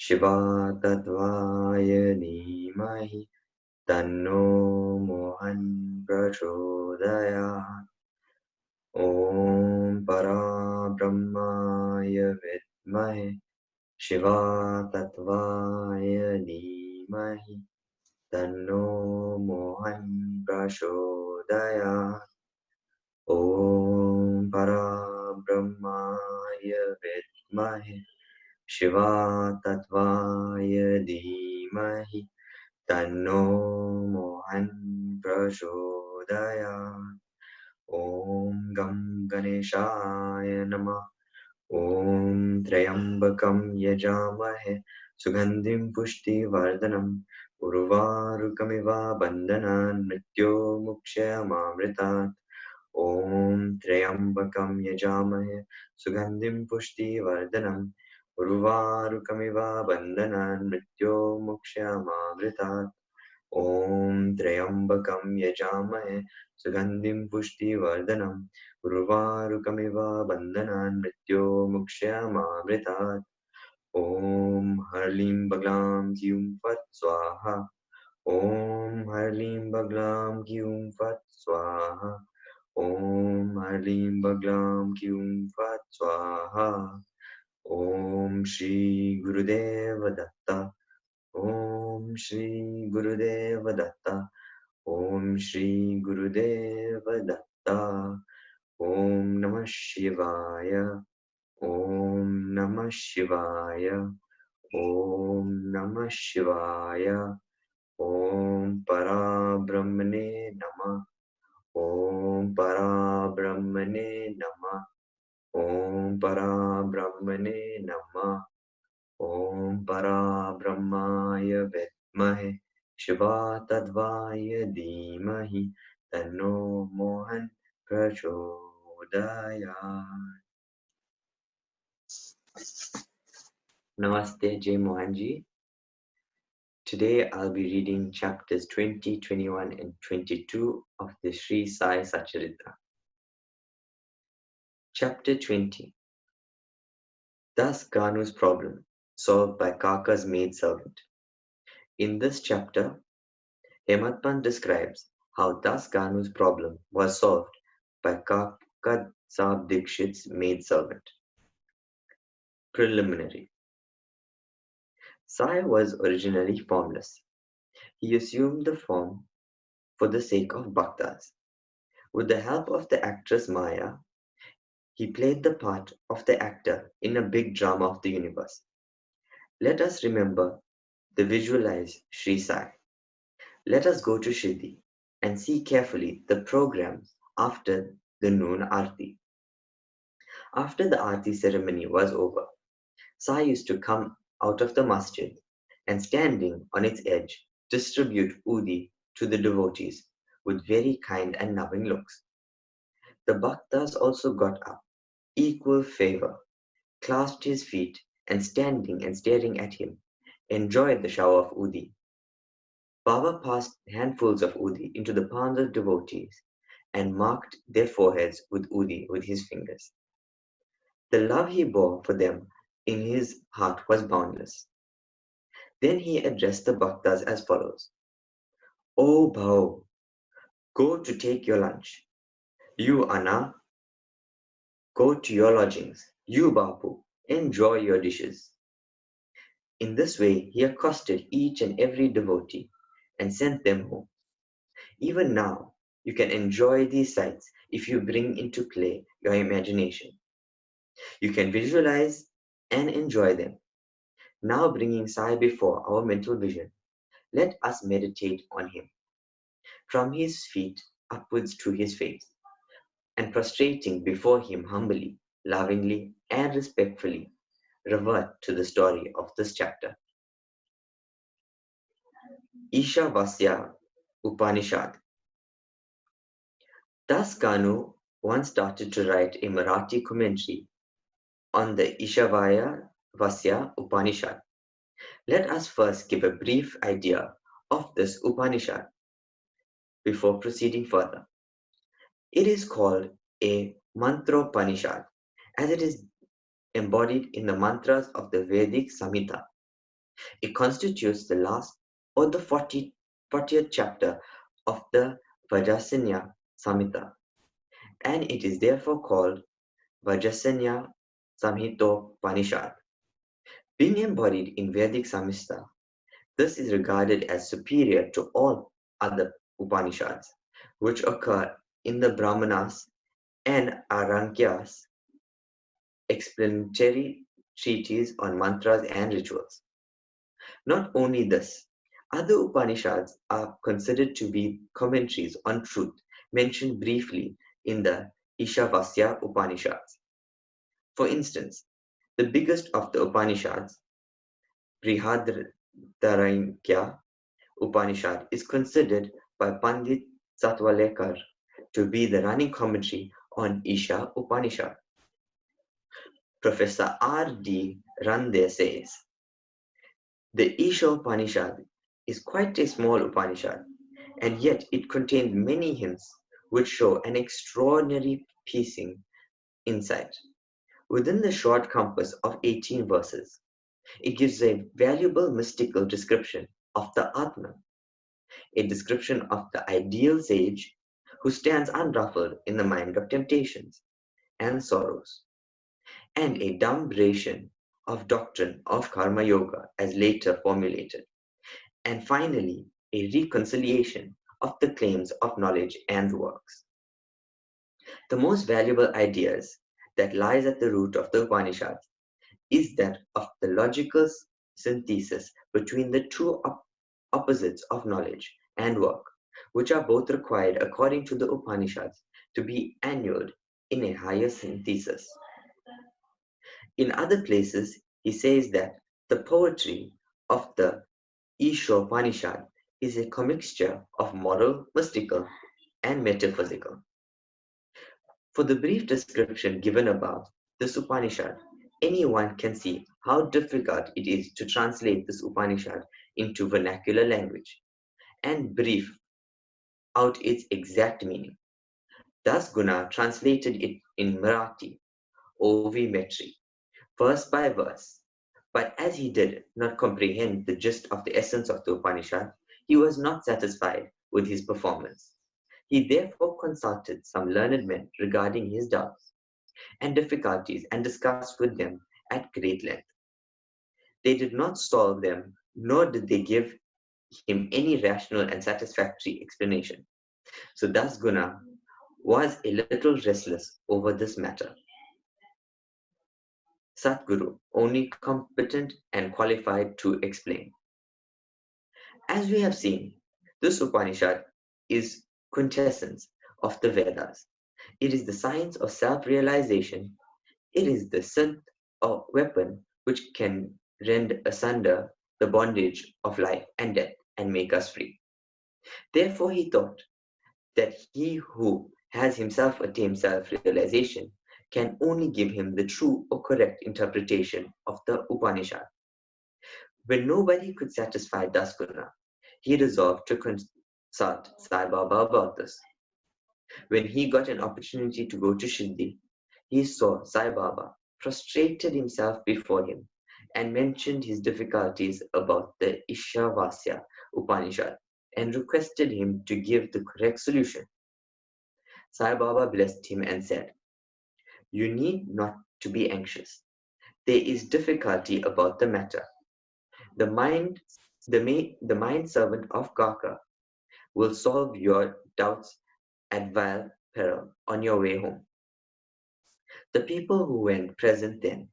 Shiva Tattvaya Dhimahi Tanno Mohan Prachodayat. Om Parabrahmaya Vidmahe Shiva Tattvaya Dhimahi Tanno Mohan Prachodayat. Om Parabrahmaya Vidmahe Shiva Tattvaya Dhimahi Tanno Mohan Prachodayat. Om Gam Ganeshaya Namah. Om Trayambakam Yajamahe Sugandhim Pushti Vardhanam Urvarukamiva Bandhanan Mrityo Mukshayamamritat. Om Trayambakam Yajamahe Sugandhim Pushti Vardhanam Urvarukamiva Bandhanan Mrityo Mukshayamamritat. Om Trayambakam Yajamahe Sugandhim Pushti Vardhanam Urvarukamiva Bandhanan Mrityo Mukshayamamritat. Om Harlim Baglam Gyum Fat Swaha. Om Harlim Baglam Gyum Fat Swaha. Om Harlim Baglam Gyum Fat Swaha. Om Shri Gurudeva Datta. Om Shri Gurudeva Datta. Om Shri Gurudeva Datta. Om Namah Shivaya. Om Namah Shivaya. Om Namah Shivaya. Om Parabrahmane Namah. Om Parabrahmane Namah. Om Parabrahmane Namah. Om Parabrahmaya Vidmahe Shiva Tattvaya Dhimahi Tanno Mohan Prachodayat. Namaste, Jai Mohanji. Today I'll be reading chapters 20, 21 and 22 of the Sri Sai Sat Charitra. Chapter 20. Das Ganu's problem, solved by Kaka's maidservant. In this chapter, Hematpant describes how Das Ganu's problem was solved by Kaka Sahib Dikshit's maidservant. Preliminary. Sai was originally formless. He assumed the form for the sake of bhaktas. With the help of the actress Maya, he played the part of the actor in a big drama of the universe. Let us remember the visualized Sri Sai. Let us go to Shridhi and see carefully the programs after the noon Aarti. After the Aarti ceremony was over, Sai used to come out of the masjid and standing on its edge distribute udi to the devotees with very kind and loving looks. The bhaktas also got up, equal favor, clasped his feet and standing and staring at him, enjoyed the shower of udi. Baba passed handfuls of udi into the palms of devotees and marked their foreheads with udi with his fingers. The love he bore for them in his heart was boundless. Then he addressed the bhaktas as follows. O Bhau, go to take your lunch. You Anna, go to your lodgings. You Bapu, enjoy your dishes. In this way he accosted each and every devotee and sent them home. Even now, you can enjoy these sights if you bring into play your imagination. You can visualize and enjoy them. Now bringing Sai before our mental vision, let us meditate on him. From his feet upwards to his face, and prostrating before him humbly, lovingly, and respectfully, revert to the story of this chapter. Ishavasya Upanishad. Das Kanu once started to write a Marathi commentary on the Ishavaya Vasya Upanishad. Let us first give a brief idea of this Upanishad before proceeding further. It is called a Mantropanishad as it is embodied in the mantras of the Vedic Samhita. It constitutes the last or the 40th chapter of the Vajrasanya Samhita, and it is therefore called Vajrasanya Samhitopanishad. Being embodied in Vedic Samhita, this is regarded as superior to all other Upanishads, which occur in the Brahmanas and Arankyas, explanatory treatises on mantras and rituals. Not only this, other Upanishads are considered to be commentaries on truth mentioned briefly in the Ishavasya Upanishads. For instance, the biggest of the Upanishads, Brihadaranyaka Upanishad, is considered by Pandit Satwalekar to be the running commentary on Isha Upanishad. Professor R.D. Rande says, the Isha Upanishad is quite a small Upanishad, and yet it contains many hints which show an extraordinary piecing insight. Within the short compass of 18 verses, it gives a valuable mystical description of the Atman, a description of the ideal sage who stands unruffled in the mind of temptations and sorrows, and a dumbration of doctrine of Karma Yoga as later formulated, and finally a reconciliation of the claims of knowledge and works. The most valuable ideas that lies at the root of the Upanishads is that of the logical synthesis between the two opposites of knowledge and work, which are both required according to the Upanishads to be annulled in a higher synthesis. In other places, he says that the poetry of the Ishopanishad is a commixture of moral, mystical, and metaphysical. For the brief description given above this Upanishad, anyone can see how difficult it is to translate this Upanishad into vernacular language and brief out its exact meaning. Das Guna translated it in Marathi, ovimetry, verse by verse. But as he did not comprehend the gist of the essence of the Upanishad, he was not satisfied with his performance. He therefore consulted some learned men regarding his doubts and difficulties and discussed with them at great length. They did not solve them, nor did they give him any rational and satisfactory explanation. So Das Guna was a little restless over this matter. Satguru, only competent and qualified to explain. As we have seen, this Upanishad is quintessence of the Vedas. It is the science of self-realization. It is the synth or weapon which can rend asunder the bondage of life and death and make us free. Therefore he thought that he who has himself attained self-realization can only give him the true or correct interpretation of the Upanishad. When nobody could satisfy Dasguna, he resolved to consult Sai Baba about this. When he got an opportunity to go to Shirdi, he saw Sai Baba, prostrated himself before him, and mentioned his difficulties about the Ishavasya Upanishad and requested him to give the correct solution. Sai Baba blessed him and said, "You need not to be anxious. There is difficulty about the matter. The mind servant of Kaka will solve your doubts at vile peril on your way home." The people who were present then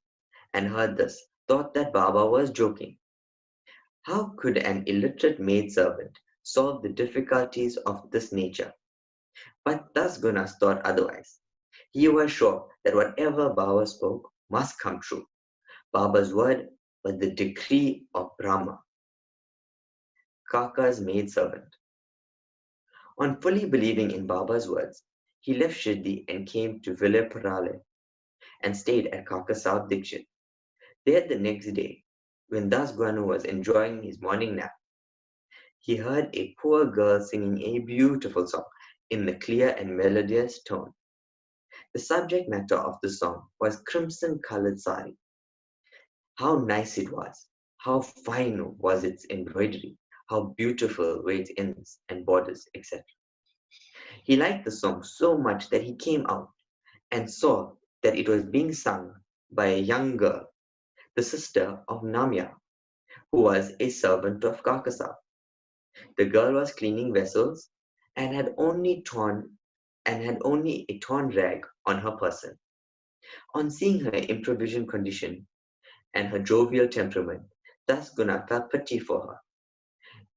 and heard this thought that Baba was joking. How could an illiterate maidservant solve the difficulties of this nature? But Dasgunas thought otherwise. He was sure that whatever Baba spoke must come true. Baba's word was the decree of Brahma, Kaka's maidservant. On fully believing in Baba's words, he left Shirdi and came to Vileparale and stayed at Kaka South Dikshit. There the next day, when Das Guanu was enjoying his morning nap, he heard a poor girl singing a beautiful song in the clear and melodious tone. The subject matter of the song was crimson-colored sari. How nice it was! How fine was its embroidery, how beautiful were its ends and borders, etc. He liked the song so much that he came out and saw that it was being sung by a young girl, the sister of Namya, who was a servant of Kakasa. The girl was cleaning vessels and had only a torn rag on her person. On seeing her improvised condition and her jovial temperament, Das Guna felt pity for her,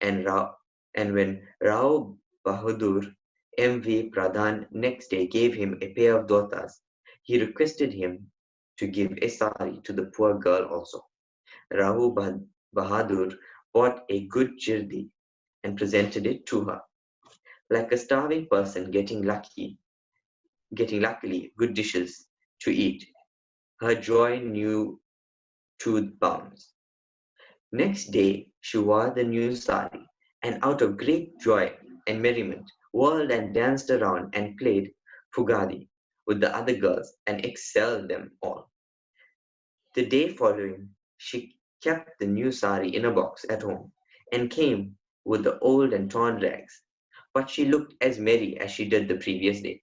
and when Rao Bahadur M.V. Pradhan next day gave him a pair of dhotas, he requested him to give a sari to the poor girl also. Rao Bahadur bought a good jirdi and presented it to her. Like a starving person getting luckily good dishes to eat, her joy knew two bounds. Next day she wore the new sari, and out of great joy and merriment, whirled and danced around and played fugadi with the other girls and excelled them all. The day following, she kept the new sari in a box at home and came with the old and torn rags, but she looked as merry as she did the previous day.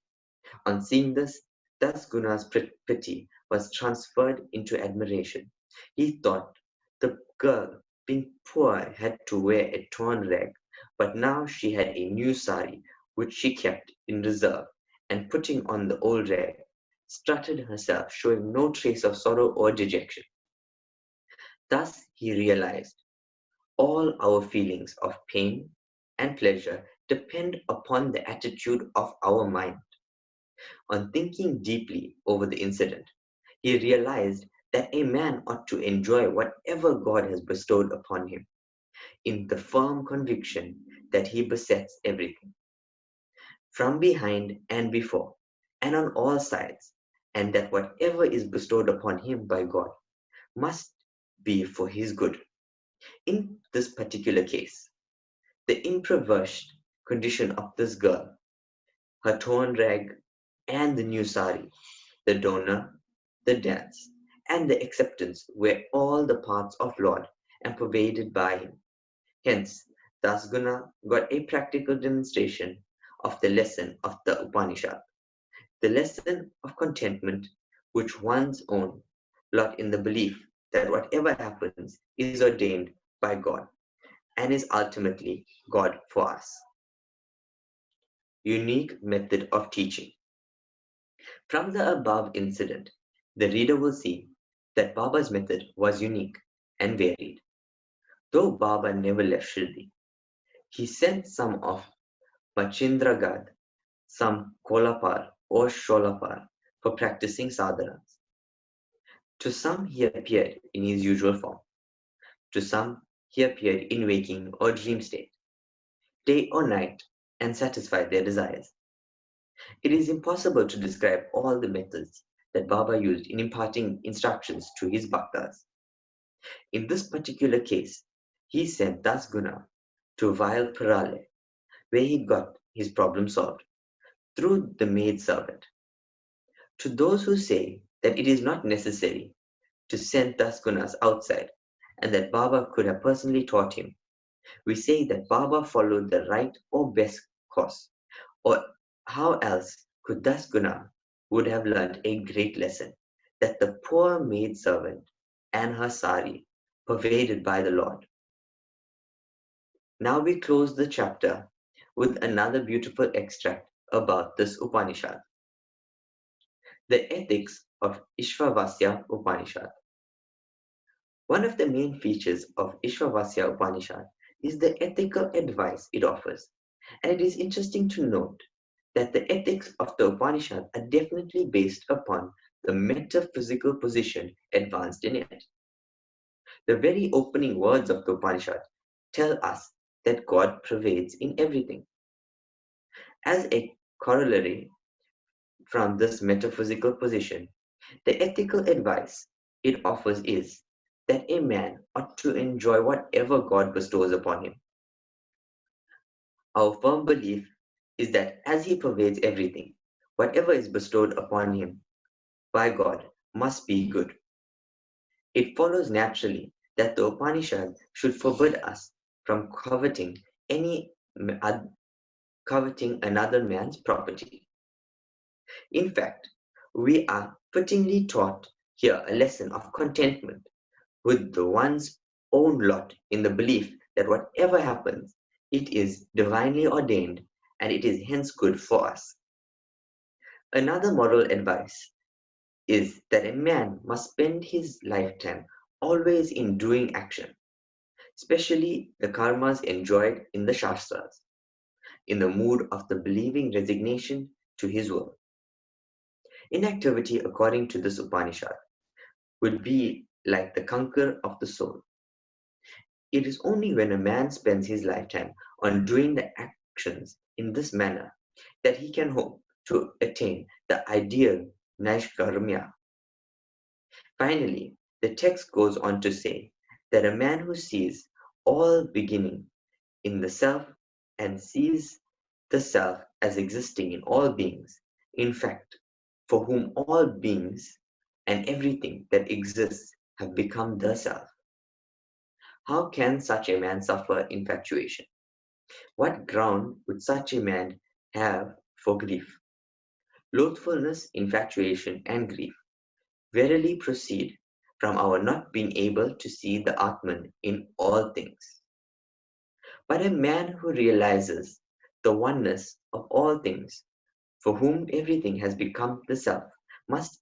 On seeing this, Das Guna's pity was transferred into admiration. He thought the girl, being poor, had to wear a torn rag, but now she had a new sari which she kept in reserve, and putting on the old rag, strutted herself, showing no trace of sorrow or dejection. Thus he realized all our feelings of pain and pleasure depend upon the attitude of our mind. On thinking deeply over the incident, he realized that a man ought to enjoy whatever God has bestowed upon him, in the firm conviction that he besets everything, from behind and before, and on all sides, and that whatever is bestowed upon him by God must be for his good. In this particular case, the impoverished condition of this girl, her torn rag, and the new sari, the donor, the dance, and the acceptance were all the parts of Lord and pervaded by him. Hence, Dasguna got a practical demonstration of the lesson of the Upanishad, the lesson of contentment, which one's own lot in the belief that whatever happens is ordained by God and is ultimately God for us. Unique method of teaching. From the above incident, the reader will see that Baba's method was unique and varied. Though Baba never left Shirdi, he sent some of Machindragad, some Kolapar or Sholapar for practicing sadhanas. To some he appeared in his usual form. To some he appeared in waking or dream state, day or night, and satisfied their desires. It is impossible to describe all the methods that Baba used in imparting instructions to his bhaktas. In this particular case, he sent Das Guna to Vail Parale, where he got his problem solved through the maid servant. To those who say that it is not necessary to send Das Gunas outside and that Baba could have personally taught him, we say that Baba followed the right or best course, or how else could Das Guna would have learnt a great lesson, that the poor maid servant and her sari pervaded by the Lord. Now we close the chapter with another beautiful extract about this Upanishad. The ethics of Ishvavasya Upanishad. One of the main features of Ishvavasya Upanishad is the ethical advice it offers, and it is interesting to note that the ethics of the Upanishad are definitely based upon the metaphysical position advanced in it. The very opening words of the Upanishad tell us that God pervades in everything. As a corollary from this metaphysical position, the ethical advice it offers is that a man ought to enjoy whatever God bestows upon him. Our firm belief is that as he pervades everything, whatever is bestowed upon him by God must be good. It follows naturally that the Upanishad should forbid us from coveting another man's property. In fact, we are fittingly taught here a lesson of contentment with the one's own lot in the belief that whatever happens, it is divinely ordained and it is hence good for us. Another moral advice is that a man must spend his lifetime always in doing action, especially the karmas enjoyed in the Shastras, in the mood of the believing resignation to his will. Inactivity, according to this Upanishad, would be like the conquer of the soul. It is only when a man spends his lifetime on doing the actions in this manner that he can hope to attain the ideal Naishkarmya. Finally, the text goes on to say that a man who sees all beginning in the self and sees the self as existing in all beings, in fact, for whom all beings and everything that exists have become the self. How can such a man suffer infatuation? What ground would such a man have for grief? Loathfulness, infatuation, and grief verily proceed from our not being able to see the Atman in all things. But a man who realizes the oneness of all things, for whom everything has become the self, must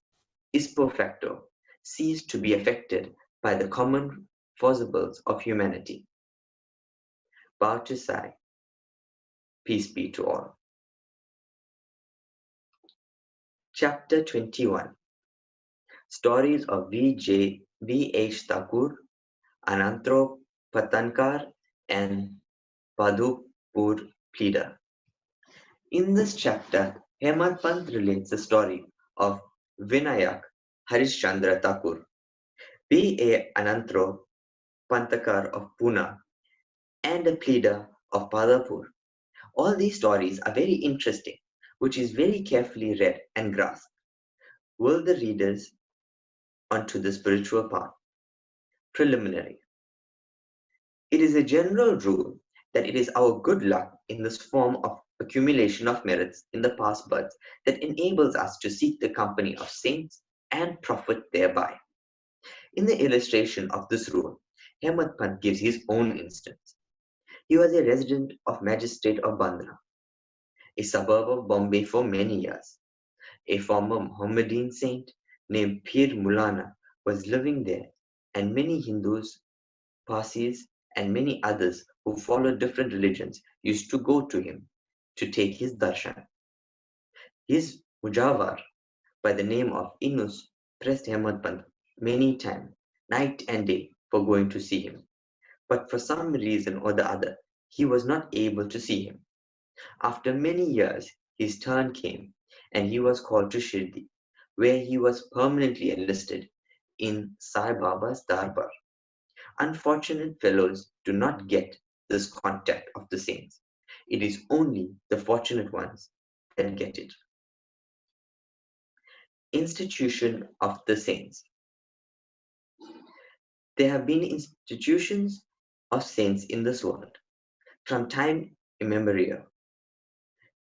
ipso facto cease to be affected by the common forcibles of humanity. Bow to Sai. Peace be to all. Chapter 21. Stories of V.H. Thakur, Anantro Patankar, and Padupur Pleader. In this chapter, Hemant Pant relates the story of Vinayak Harishchandra Thakur, B.A. Anantro Pantakar of Pune, and a pleader of Padapur. All these stories are very interesting, which is very carefully read and grasped. Will the readers onto the spiritual path? Preliminary. It is a general rule that it is our good luck in this form of accumulation of merits in the past births that enables us to seek the company of saints and profit thereby. In the illustration of this rule, Hemant Pant gives his own instance. He was a resident of Magistrate of Bandra, a suburb of Bombay for many years. A former Mohammedan saint named Pir Mulana was living there, and many Hindus, Parsis, and many others who followed different religions used to go to him to take his darshan. His mujawar, by the name of Inus, pressed Hemant Pant many times, night and day, for going to see him. But for some reason or the other, he was not able to see him. After many years, his turn came, and he was called to Shirdi, where he was permanently enlisted in Sai Baba's Darbar. Unfortunate fellows do not get this contact of the saints. It is only the fortunate ones that get it. Institution of the saints. There have been institutions of saints in this world from time immemorial.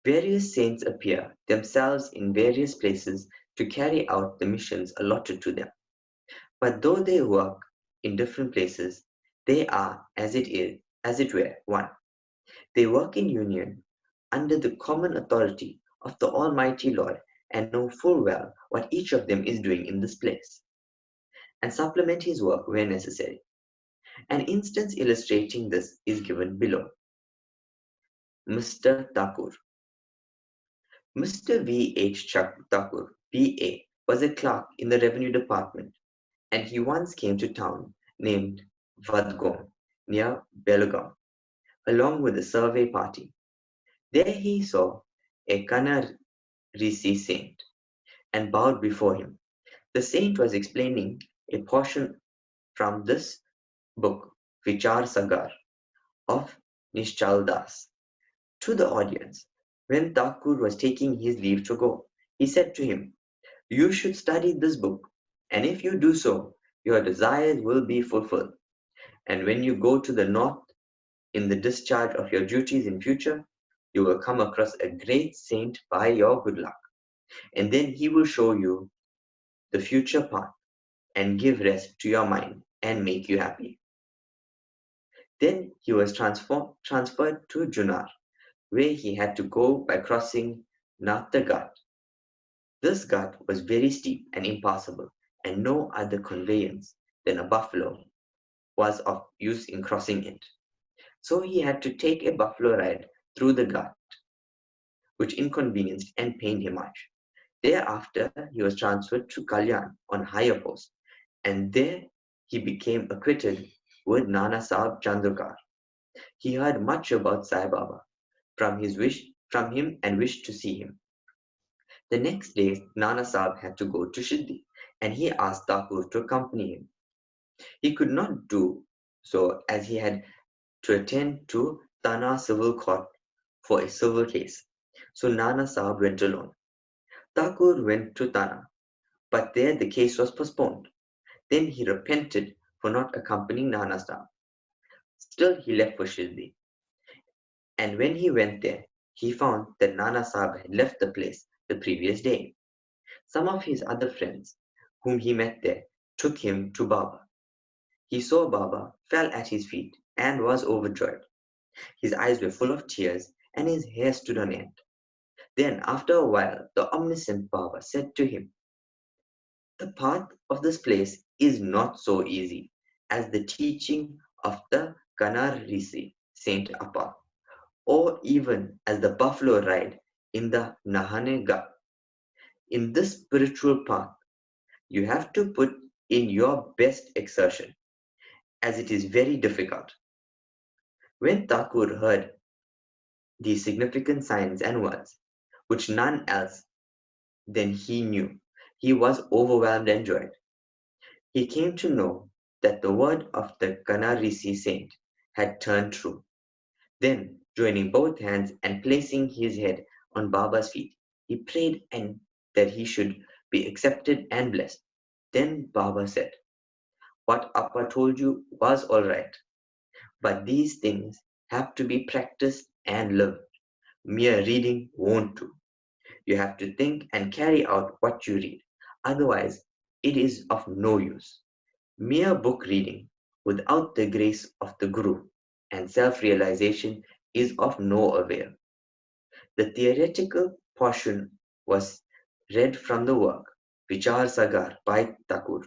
Various saints appear themselves in various places to carry out the missions allotted to them. But though they work in different places, they are, as it were, one. They work in union under the common authority of the Almighty Lord and know full well what each of them is doing in this place, and supplement his work where necessary. An instance illustrating this is given below. Mr. Thakur. Mr. V.H. Thakur, B.A., was a clerk in the revenue department, and he once came to town named Vadgam, near Belgaum, along with a survey party. There he saw a Kanarisi saint and bowed before him. The saint was explaining a portion from this book, Vichar Sagar, of Nishchal Das, to the audience. When Thakur was taking his leave to go, he said to him, "You should study this book, and if you do so, your desires will be fulfilled." And when you go to the north in the discharge of your duties in future, you will come across a great saint by your good luck. And then he will show you the future path and give rest to your mind and make you happy. Then he was transferred to Junar, where he had to go by crossing Natha Ghat. This ghat was very steep and impassable, and no other conveyance than a buffalo was of use in crossing it. So he had to take a buffalo ride through the ghat, which inconvenienced and pained him much. Thereafter, he was transferred to Kalyan on higher post, and there he became acquainted with Nana Sahib Chandukar. He heard much about Sai Baba from him and wished to see him. The next day, Nana Sahib had to go to Shiddi, and he asked Thakur to accompany him. He could not do so as he had to attend to Thana Civil Court for a civil case. So Nana Sahib went alone. Thakur went to Thana, but there the case was postponed. Then he repented for not accompanying Nana Sahib. Still, he left for Shirdi, and when he went there, he found that Nana Sahib had left the place the previous day. Some of his other friends, whom he met there, took him to Baba. He saw Baba, fell at his feet, and was overjoyed. His eyes were full of tears, and his hair stood on end. Then, after a while, the omniscient Baba said to him, "The path of this place is not so easy as the teaching of the Kanarisi Saint Appa, or even as the buffalo ride in the Nahane Ghat. In this spiritual path, you have to put in your best exertion, as it is very difficult." When Thakur heard these significant signs and words, which none else than he knew, he was overwhelmed and joyed. He came to know that the word of the Kanarisi saint had turned true. Then, joining both hands and placing his head on Baba's feet, he prayed and that he should be accepted and blessed. Then Baba said, "What Appa told you was all right, but these things have to be practiced and lived. Mere reading won't do. You have to think and carry out what you read. Otherwise, it is of no use. Mere book reading without the grace of the Guru and self-realization is of no avail." The theoretical portion was read from the work Vichar Sagar by Thakur,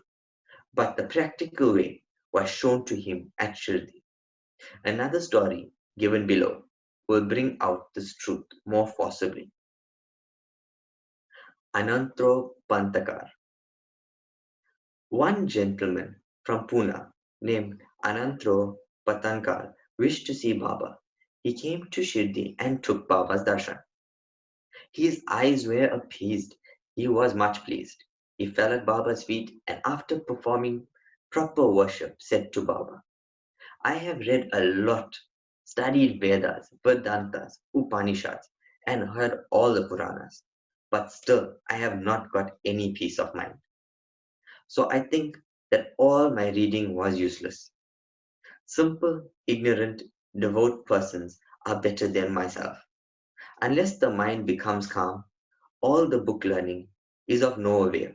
but the practical way was shown to him at Shirdi. Another story given below will bring out this truth more forcibly. Anantro Pantakar. One gentleman from Pune named Anantro Patankar wished to see Baba. He came to Shirdi and took Baba's darshan. His eyes were appeased. He was much pleased. He fell at Baba's feet and after performing proper worship said to Baba, "I have read a lot, studied Vedas, Vedantas, Upanishads, and heard all the Puranas, but still I have not got any peace of mind. So I think that all my reading was useless. Simple, ignorant, devout persons are better than myself. Unless the mind becomes calm, all the book learning is of no avail.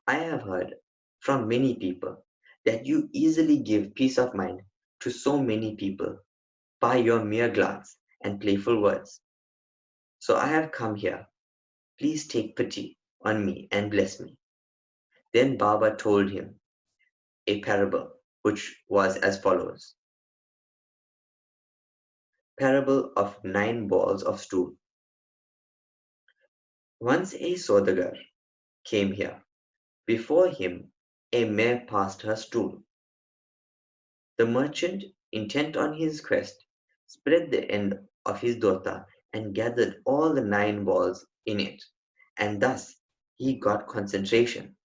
I have heard from many people that you easily give peace of mind to so many people by your mere glance and playful words. So I have come here. Please take pity on me and bless me." Then Baba told him a parable which was as follows. Parable of 9 balls of stool. Once a Sodagar came here. Before him a mare passed her stool. The merchant, intent on his quest, spread the end of his dhota and gathered all the 9 balls in it, and thus he got concentration,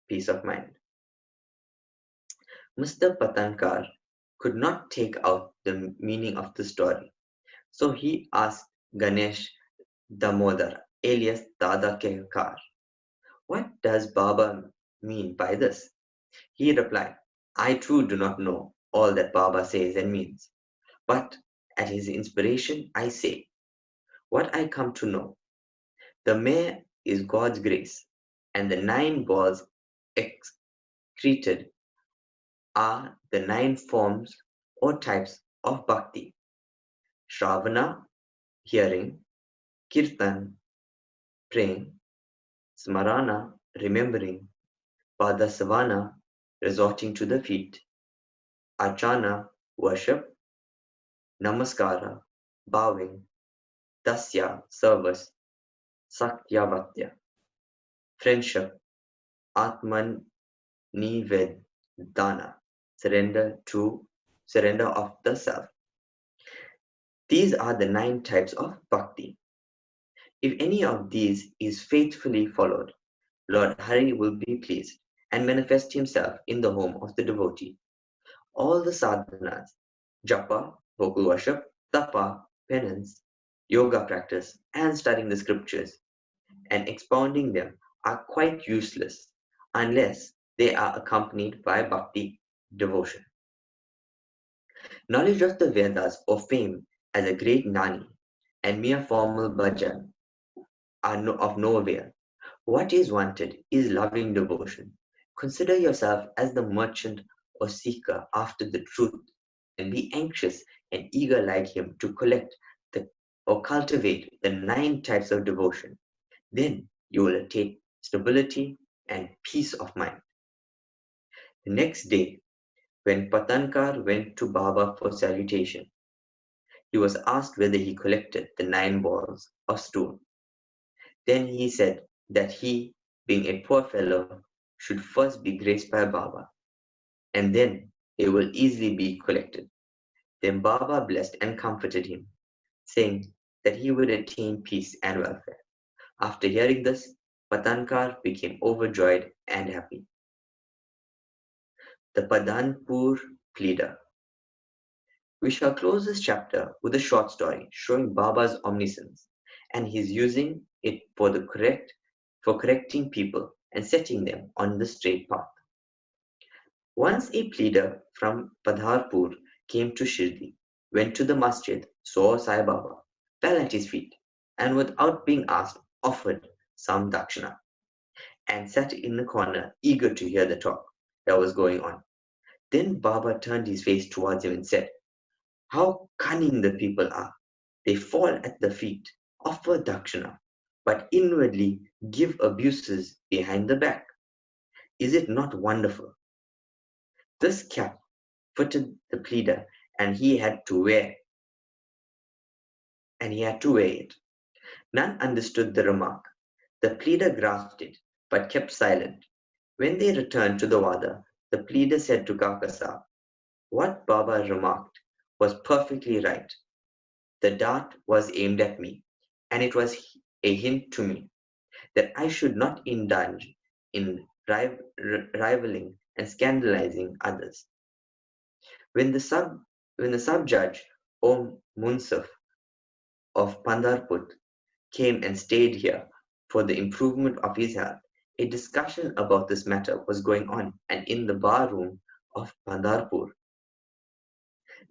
peace of mind. Mr. Patankar could not take out the meaning of the story, so he asked Ganesh Damodar, alias Dada Kar, "What does Baba mean by this?" He replied, "I too do not know all that Baba says and means. But at his inspiration, I say, what I come to know. The mare is God's grace, and the 9 balls excreted are the 9 forms or types of bhakti. Shravana, hearing; Kirtan, praying; Smarana, remembering; Padasavana, resorting to the feet; Archana, worship; Namaskara, bowing; Dasya, service; Sakyavatya, friendship; Atman Nivedana, surrender of the self. These are the 9 types of bhakti. If any of these is faithfully followed, Lord Hari will be pleased and manifest himself in the home of the devotee. All the sadhanas, japa, vocal worship, tapa, penance, yoga practice, and studying the scriptures and expounding them are quite useless unless they are accompanied by bhakti, devotion. Knowledge of the Vedas or fame as a great Gnani and mere formal bhajan are of no avail. What is wanted is loving devotion. Consider yourself as the merchant or seeker after the truth, and be anxious and eager like him to collect or cultivate the 9 types of devotion. Then you will attain stability and peace of mind. The next day, when Patankar went to Baba for salutation, he was asked whether he collected the 9 balls of stone. Then he said that he, being a poor fellow, should first be graced by Baba, and then they will easily be collected. Then Baba blessed and comforted him, saying that he would attain peace and welfare. After hearing this, Patankar became overjoyed and happy. The Padanpur Pleader. We shall close this chapter with a short story showing Baba's omniscience and his using it for correcting people and setting them on the straight path. Once a pleader from Padharpur came to Shirdi, went to the masjid, saw Sai Baba, fell at his feet, and without being asked, offered some dakshina, and sat in the corner eager to hear the talk that was going on. Then Baba turned his face towards him and said, "How cunning the people are! They fall at the feet, offer dakshina, but inwardly give abuses behind the back. Is it not wonderful?" This cap fitted the pleader, and he had to wear it. None understood the remark. The pleader grasped it, but kept silent. When they returned to the Wada, the pleader said to Kakasa, "What Baba remarked was perfectly right. The dart was aimed at me, and it was a hint to me that I should not indulge in rivaling and scandalizing others." When the sub-judge, O Munsaf of Pandarput, came and stayed here for the improvement of his health, a discussion about this matter was going on, and in the bar room of Pandarpur,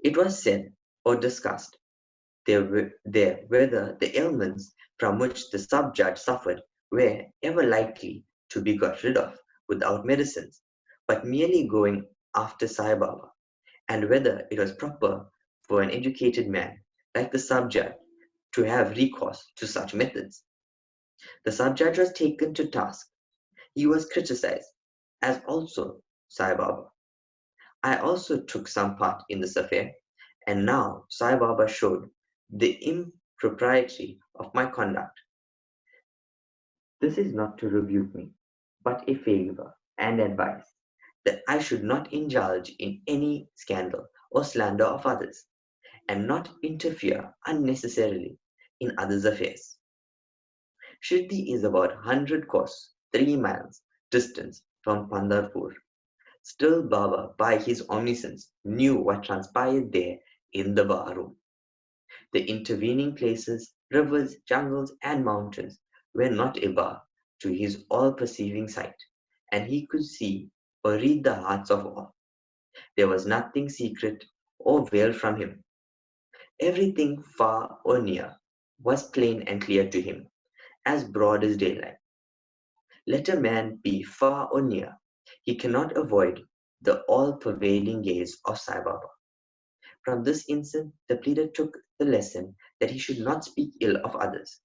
it was said or discussed there whether the ailments from which the sub-judge suffered were ever likely to be got rid of without medicines, but merely going after Sai Baba, and whether it was proper for an educated man like the sub-judge to have recourse to such methods. The sub-judge was taken to task. He was criticized, as also Sai Baba. I also took some part in this affair, and now Sai Baba showed the impropriety of my conduct. This is not to rebuke me, but a favor and advice that I should not indulge in any scandal or slander of others, and not interfere unnecessarily in others' affairs. Shirdi is about 100 kos, 3 miles distance from Pandarpur. Still Baba, by his omniscience, knew what transpired there in the bar room. The intervening places, rivers, jungles, and mountains were not a bar to his all-perceiving sight, and he could see or read the hearts of all. There was nothing secret or veiled from him. Everything far or near was plain and clear to him, as broad as daylight. Let a man be far or near, he cannot avoid the all-pervading gaze of Sai Baba. From this instant, the pleader took the lesson that he should not speak ill of others,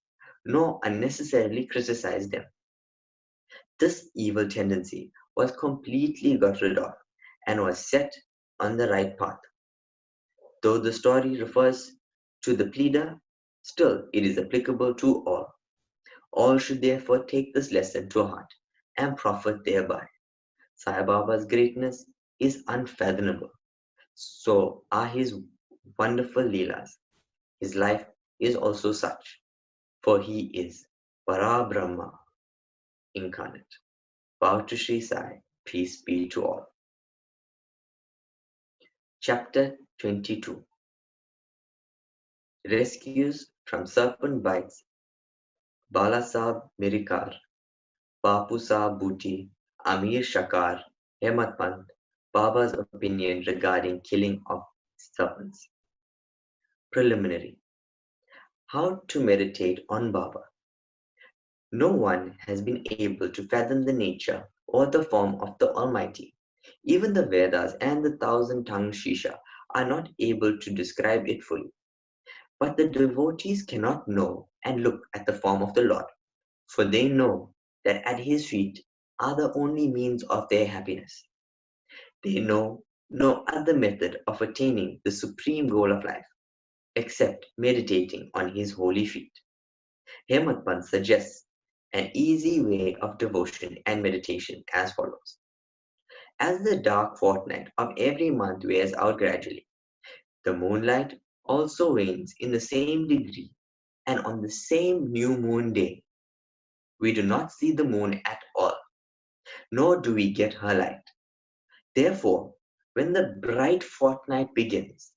nor unnecessarily criticize them. This evil tendency was completely got rid of and was set on the right path. Though the story refers to the pleader, still it is applicable to all. All should therefore take this lesson to heart and profit thereby. Sai Baba's greatness is unfathomable. So are his wonderful Leelas. His life is also such, for he is Parabrahma incarnate. Bow to Sri Sai, peace be to all. Chapter 22. Rescues from Serpent Bites. Bala Sahab Mirikar, Bapu Sahab Bhuti, Amir Shakar, Hemant Pant, Baba's opinion regarding killing of serpents. Preliminary. How to meditate on Baba. No one has been able to fathom the nature or the form of the Almighty. Even the Vedas and the thousand-tongued Shisha are not able to describe it fully. But the devotees cannot know and look at the form of the Lord, for they know that at his feet are the only means of their happiness. They know no other method of attaining the supreme goal of life, except meditating on his holy feet. Hemant Pant suggests an easy way of devotion and meditation as follows. As the dark fortnight of every month wears out gradually, the moonlight also wanes in the same degree, and on the same new moon day, we do not see the moon at all, nor do we get her light. Therefore, when the bright fortnight begins,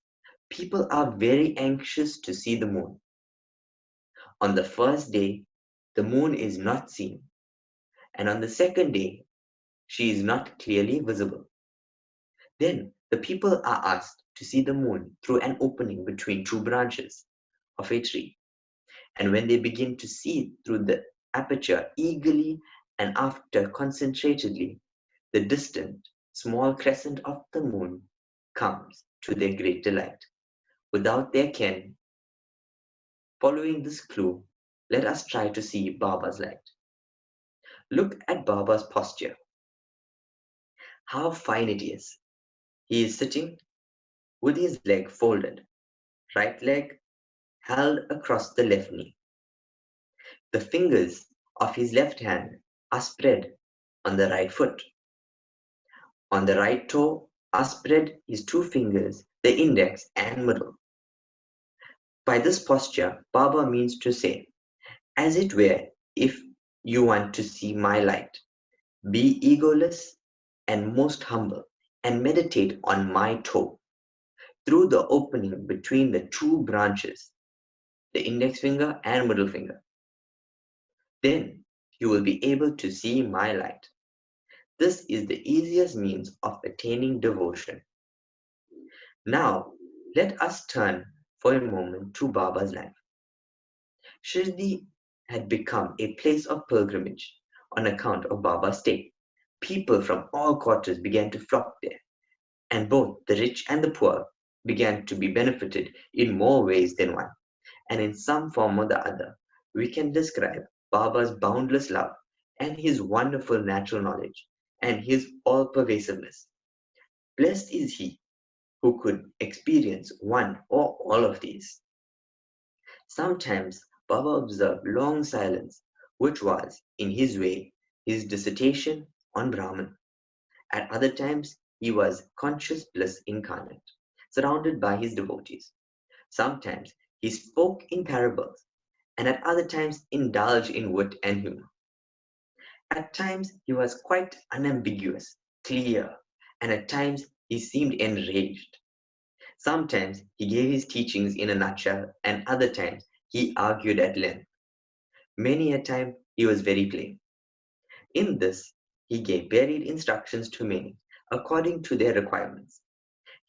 people are very anxious to see the moon. On the first day, the moon is not seen, and on the second day, she is not clearly visible. Then the people are asked to see the moon through an opening between two branches of a tree. And when they begin to see through the aperture eagerly and after concentratedly, the distant, small crescent of the moon comes to their great delight. Without their ken, following this clue, let us try to see Baba's light. Look at Baba's posture. How fine it is. He is sitting with his leg folded, right leg held across the left knee. The fingers of his left hand are spread on the right foot. On the right toe are spread his two fingers, the index and middle. By this posture, Baba means to say, as it were, if you want to see my light, be egoless and most humble, and meditate on my toe, through the opening between the two branches, the index finger and middle finger. Then you will be able to see my light. This is the easiest means of attaining devotion. Now, let us turn for a moment to Baba's life. Shirdi had become a place of pilgrimage on account of Baba's stay. People from all quarters began to flock there, and both the rich and the poor began to be benefited in more ways than one. And in some form or the other, we can describe Baba's boundless love and his wonderful natural knowledge and his all-pervasiveness. Blessed is he who could experience one or all of these. Sometimes Baba observed long silence, which was, in his way, his dissertation on Brahman. At other times, he was conscious bliss incarnate, surrounded by his devotees. Sometimes he spoke in parables, and at other times indulged in wit and humor. At times he was quite unambiguous, clear, and at times he seemed enraged. Sometimes he gave his teachings in a nutshell, and other times he argued at length. Many a time he was very plain. In this, he gave varied instructions to many, according to their requirements.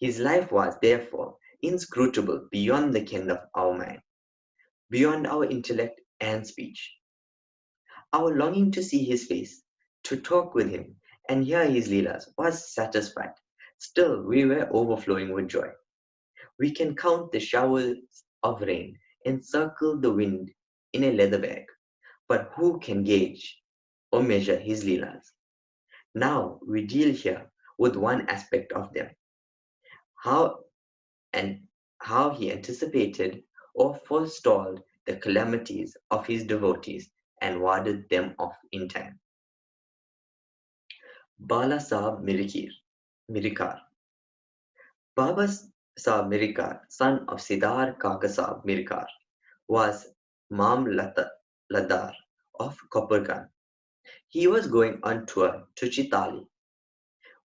His life was, therefore, inscrutable beyond the ken of our mind, beyond our intellect and speech. Our longing to see his face, to talk with him, and hear his leelas was satisfied. Still, we were overflowing with joy. We can count the showers of rain encircle the wind in a leather bag, but who can gauge or measure his leelas? Now we deal here with one aspect of them, how and how he anticipated or forestalled the calamities of his devotees and warded them off in time. Bala Sahib Mirikar. Baba Sahib Mirikar, son of Sidar Kaka Sahib Mirikar, was Ladar of Kopargan. He was going on tour to Chitali.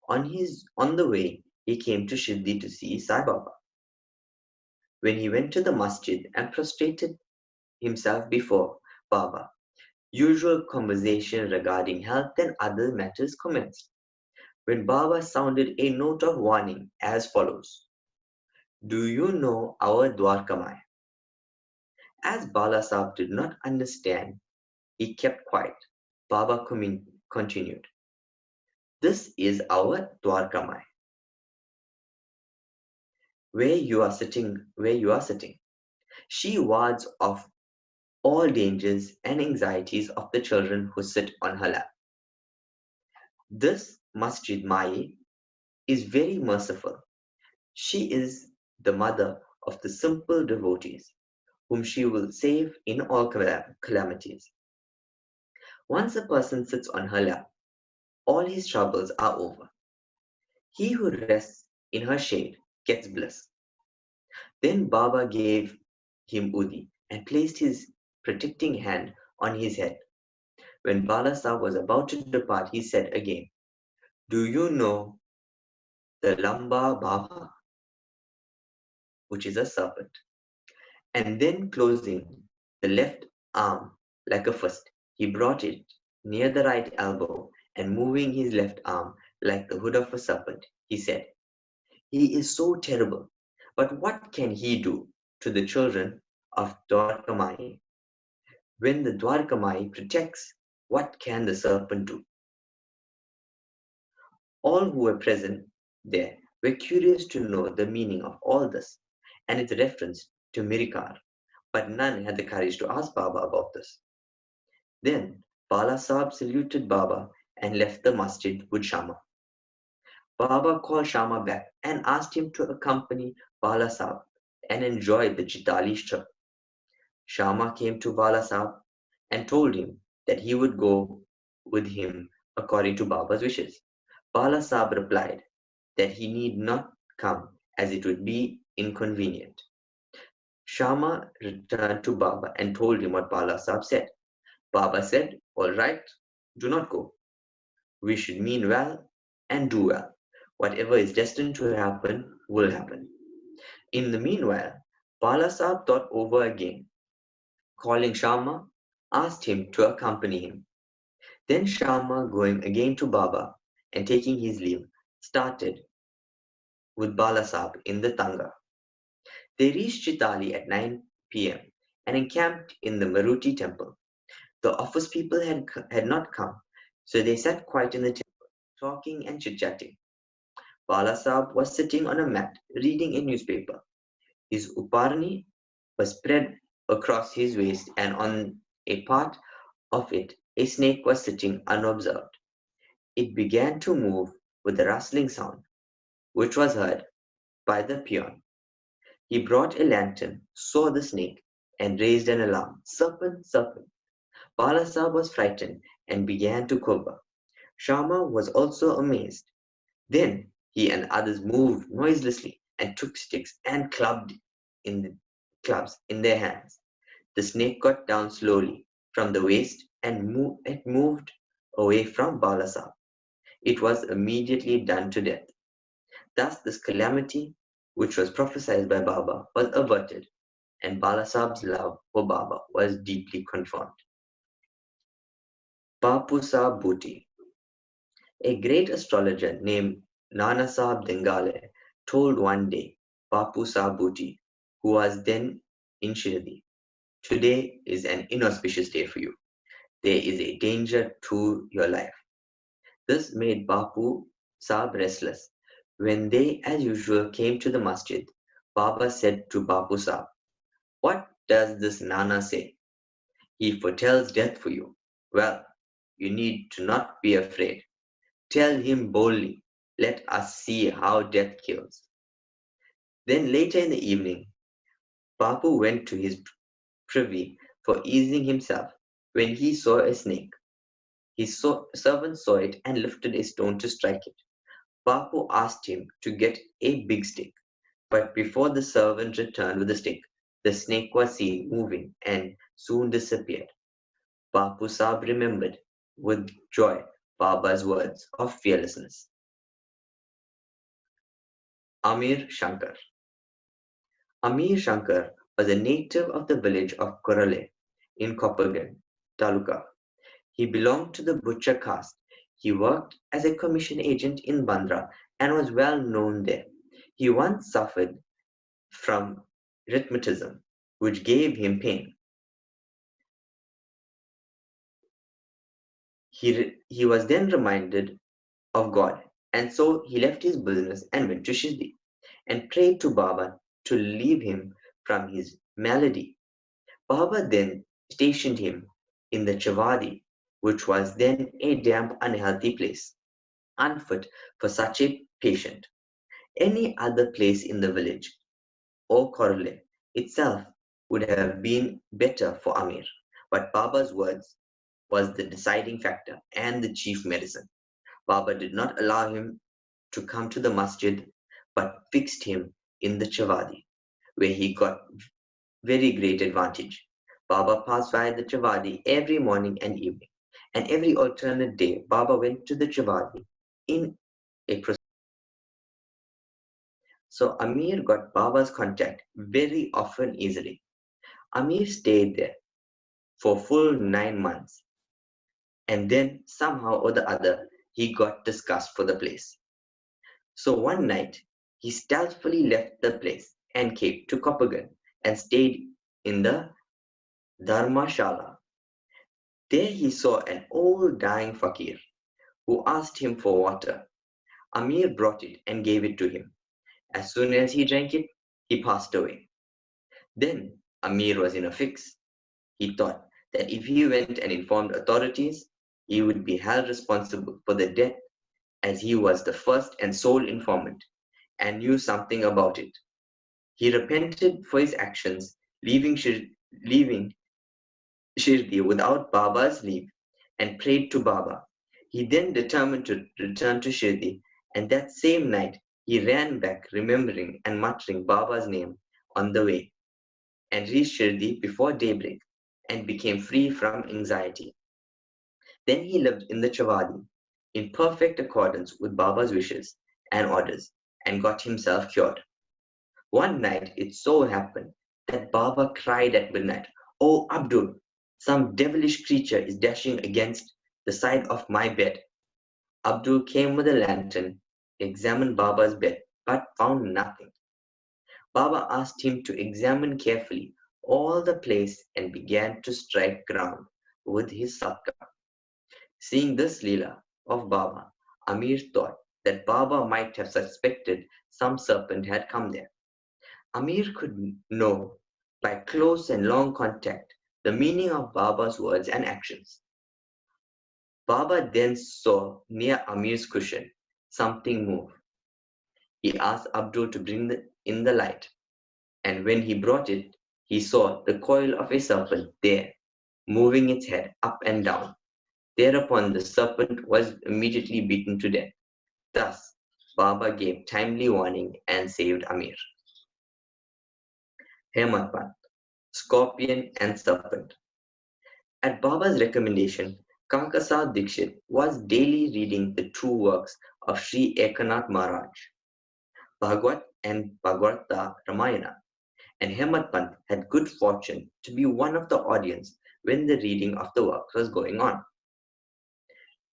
On the way, he came to Shirdi to see Sai Baba. When he went to the masjid and prostrated himself before Baba, usual conversation regarding health and other matters commenced. When Baba sounded a note of warning as follows: "Do you know our Dwarkamai?" As Bala Sahib did not understand, he kept quiet. Baba continued, "This is our Dwarkamai, where you are sitting. She wards off all dangers and anxieties of the children who sit on her lap. This Masjid Mai is very merciful. She is the mother of the simple devotees, whom she will save in all calamities. Once a person sits on her lap, all his troubles are over. He who rests in her shade gets bliss." Then Baba gave him Udi and placed his protecting hand on his head. When Bala Sahib was about to depart, he said again, "Do you know the Lamba Baba, which is a serpent?" And then closing the left arm like a fist, he brought it near the right elbow, and moving his left arm like the hood of a serpent, he said, "He is so terrible, but what can he do to the children of Dwarkamai? When the Dwarkamai protects, what can the serpent do?" All who were present there were curious to know the meaning of all this and its reference to Mirikar, but none had the courage to ask Baba about this. Then Bala Sahib saluted Baba and left the masjid with Shama. Baba called Shama back and asked him to accompany Bala Sahib and enjoy the Chitali trip. Shama came to Bala Sahib and told him that he would go with him according to Baba's wishes. Bala Sahib replied that he need not come as it would be inconvenient. Shama returned to Baba and told him what Bala Sahib said. Baba said, "All right, do not go. We should mean well and do well. Whatever is destined to happen will happen." In the meanwhile, Bala Sahib thought over again. Calling Shama, asked him to accompany him. Then Shama, going again to Baba and taking his leave, started with Bala Sahib in the Tanga. They reached Chitali at 9 p.m. and encamped in the Maruti temple. The office people had not come, so they sat quiet in the temple, talking and chit-chatting. Bala Sahib was sitting on a mat, reading a newspaper. His uparni was spread across his waist, and on a part of it, a snake was sitting unobserved. It began to move with a rustling sound, which was heard by the peon. He brought a lantern, saw the snake, and raised an alarm. "Serpent, serpent!" Bala Sahib was frightened and began to quiver. Shama was also amazed. Then he and others moved noiselessly and took sticks and clubs in their hands. The snake got down slowly from the waist and it moved away from Bala Sahib. It was immediately done to death. Thus this calamity, which was prophesied by Baba, was averted, and Bala Sahib's love for Baba was deeply confirmed. Bapu Sahib Bhuti. A great astrologer named Nana Sahib Dengale told one day Bapu Sabuti, who was then in Shirdi, "Today is an inauspicious day for you. There is a danger to your life." This made Bapu Saab restless. When they, as usual, came to the masjid, Baba said to Bapu Saab, "What does this Nana say? He foretells death for you. Well, you need to not be afraid. Tell him boldly, let us see how death kills." Then later in the evening, Bapu went to his privy for easing himself when he saw a snake. His servant saw it and lifted a stone to strike it. Bapu asked him to get a big stick, but before the servant returned with the stick, the snake was seen moving and soon disappeared. Bapu Saab remembered with joy Baba's words of fearlessness. Amir Shankar. Amir Shankar was a native of the village of Korale in Koppagam Taluka. He belonged to the butcher caste. He worked as a commission agent in Bandra and was well known there. He once suffered from rheumatism, which gave him pain. He was then reminded of God, and so he left his business and went to Shirdi and prayed to Baba to relieve him from his malady. Baba then stationed him in the Chavadi, which was then a damp, unhealthy place, unfit for such a patient. Any other place in the village or Korle itself would have been better for Amir, but Baba's words was the deciding factor and the chief medicine. Baba did not allow him to come to the masjid, but fixed him in the Chavadi, where he got very great advantage. Baba passed by the Chavadi every morning and evening, and every alternate day Baba went to the Chavadi in a procession. So Amir got Baba's contact very often easily. Amir stayed there for full 9 months, and then somehow or the other he got disgust for the place. So one night he stealthily left the place and came to Kopagan and stayed in the Dharmashala. There he saw an old dying fakir who asked him for water. Amir brought it and gave it to him. As soon as he drank it, he passed away. Then Amir was in a fix. He thought that if he went and informed authorities, he would be held responsible for the death as he was the first and sole informant and knew something about it. He repented for his actions, leaving Shirdi without Baba's leave, and prayed to Baba. He then determined to return to Shirdi, and that same night he ran back, remembering and muttering Baba's name on the way, and reached Shirdi before daybreak and became free from anxiety. Then he lived in the Chavadi in perfect accordance with Baba's wishes and orders and got himself cured. One night it so happened that Baba cried at midnight, "Oh Abdul, some devilish creature is dashing against the side of my bed." Abdul came with a lantern, examined Baba's bed, but found nothing. Baba asked him to examine carefully all the place and began to strike ground with his satka. Seeing this Leela of Baba, Amir thought that Baba might have suspected some serpent had come there. Amir could know by close and long contact the meaning of Baba's words and actions. Baba then saw near Amir's cushion something move. He asked Abdul to bring in the light, and when he brought it, he saw the coil of a serpent there, moving its head up and down. Thereupon the serpent was immediately beaten to death. Thus, Baba gave timely warning and saved Amir. Hematpant, Scorpion and Serpent. At Baba's recommendation, Kakasa Dikshit was daily reading the two works of Sri Ekanath Maharaj, Bhagavad and Bhagavata Ramayana, and Hematpant had good fortune to be one of the audience when the reading of the works was going on.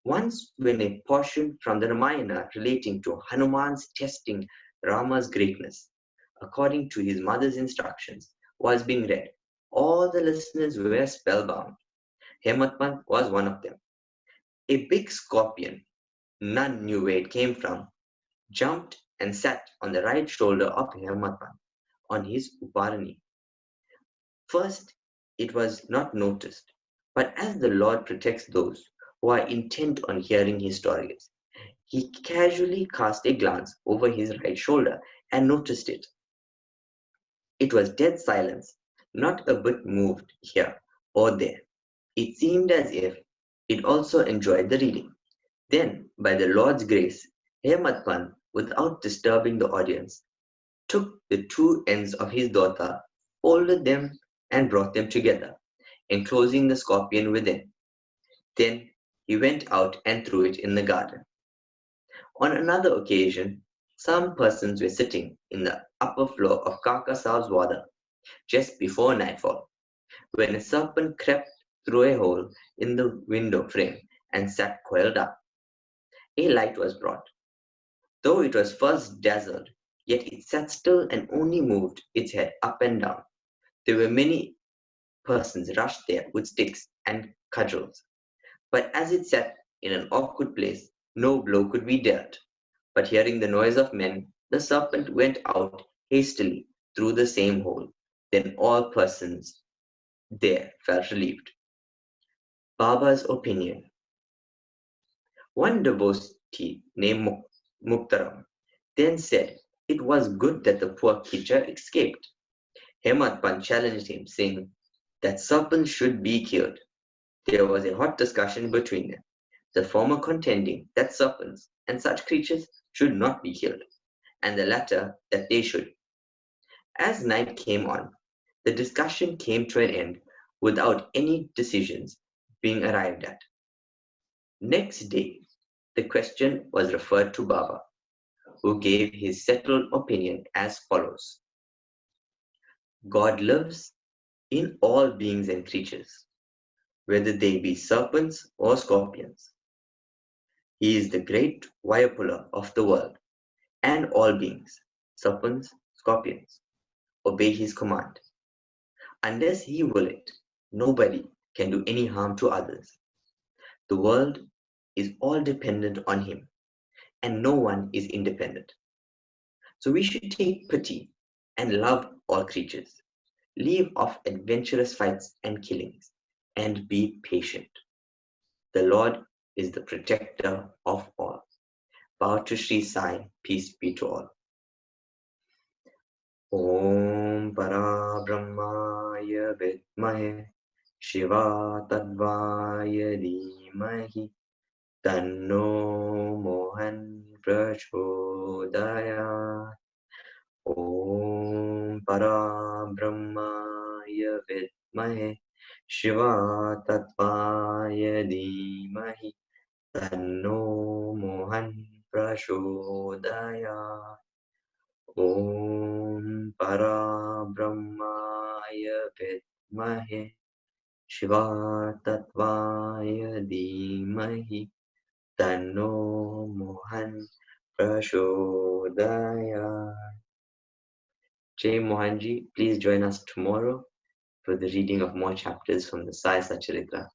Once, when a portion from the Ramayana relating to Hanuman's testing Rama's greatness, according to his mother's instructions, was being read. All the listeners were spellbound. Hematpant was one of them. A big scorpion, none knew where it came from, jumped and sat on the right shoulder of Hematpant, on his Uparani. First, it was not noticed, but as the Lord protects those who are intent on hearing his stories, he casually cast a glance over his right shoulder and noticed it. It was dead silence, not a bit moved here or there. It seemed as if it also enjoyed the reading. Then, by the Lord's grace, Hematpan, without disturbing the audience, took the two ends of his dhota, folded them, and brought them together, enclosing the scorpion within. Then he went out and threw it in the garden. On another occasion, some persons were sitting in the upper floor of Kaka Sahib's wada just before nightfall, when a serpent crept through a hole in the window frame and sat coiled up. A light was brought. Though it was first dazzled, yet it sat still and only moved its head up and down. There were many persons rushed there with sticks and cudgels, but as it sat in an awkward place, no blow could be dealt. But hearing the noise of men, the serpent went out hastily through the same hole. Then all persons there felt relieved. Baba's opinion. One devotee named Muktaram then said it was good that the poor creature escaped. Hematpan challenged him, saying that serpents should be killed. There was a hot discussion between them, the former contending that serpents and such creatures should not be killed, and the latter that they should. As night came on, the discussion came to an end without any decisions being arrived at. Next day, the question was referred to Baba, who gave his settled opinion as follows. God lives in all beings and creatures, whether they be serpents or scorpions. He is the great Vayapula of the world, and all beings, serpents, scorpions, obey his command. Unless he will it, nobody can do any harm to others. The world is all dependent on him, and no one is independent. So we should take pity and love all creatures, leave off adventurous fights and killings, and be patient. The Lord is the protector of all. Bow to Sri Sai, peace be to all. Om Para Brahmaya Vidmahe Shiva Tadvaya Dhimahi Tanno Mohan Prachodaya. Om Para Brahmaya Vidmahe Shiva Tatvaya Dhimahi Tanno Mohan Prachodaya. Om Para Brahmaya Vidmahe Shiva Tatvaya Dhimahi Tanno Mohan Prachodaya. Jai Mohanji, please join us tomorrow for the reading of more chapters from the Sai Sat Charitra.